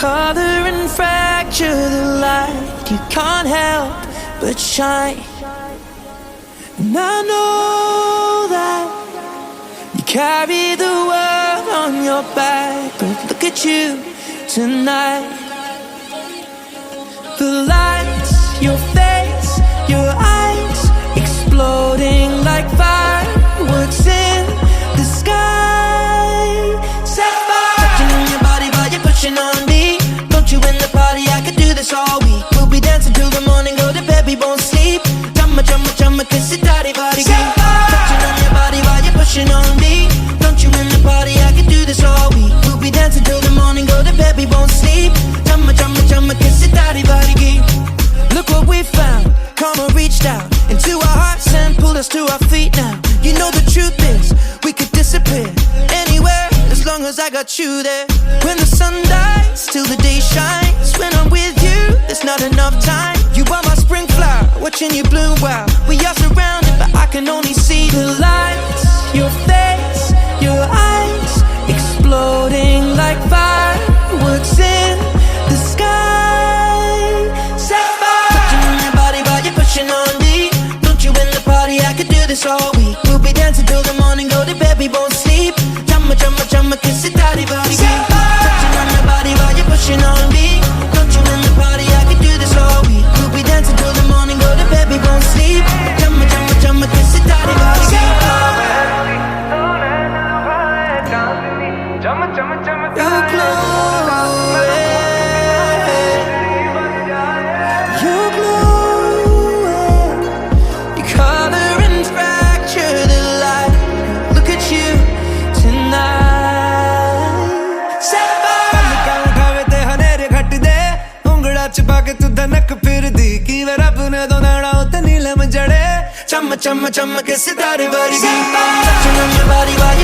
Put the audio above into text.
color and fracture the light. You can't help but shine. And I know that you carry the world on your back, but look at you tonight. The lights, your face, your eyes, exploding like fireworks in the sky. Sapphire, touching on your body while you're pushing on me. Don't you in the party? I could do this all week. We'll be dancing till the morning, go to bed, we won't sleep. Chumma, chumma, chumma, kiss it, daddy, body. Touching on your body while you're pushing on me. Don't you in the party? I could do this all week. We'll be dancing till the morning, go to bed, we won't sleep. Chumma, chumma, chumma, kiss it, daddy, body. Look what we found. Karma reached out into our hearts and pulled us to our feet now. You know the truth is, we could disappear anywhere as long as I got you there. When the sun dies, till the day shines. When I'm with you, there's not enough time. You are my spring flower, watching you bloom wild. We are surrounded, but I can only see the lights. Your face, your eyes, exploding like fireworks in the sky. Sapphire, touching on your body while you're pushing on me. Don't you in the party? I could do this all week. We'll be dancing till the morning, go to bed, we won't sleep. Chumma, chumma, chumma, kiss it, daddy, body. Touching on your body while you're pushing on me. Don't you in the party? I could do this all week. We'll be dancing till the morning, go to bed, we won't sleep. Chumma, chumma, chumma, kiss it, daddy, body. You're glowing. You're glowing. Your color and fracture the light. Look at you tonight. Sapphire. खावे ते हनेरे घट दे उंगड़ा चिपा के तू धनक फिर दी की वे रब ने दो नाड़ा उते नीलम जड़े Chumma, chumma, chumma, kiss it, daddy, body. Touching on your body while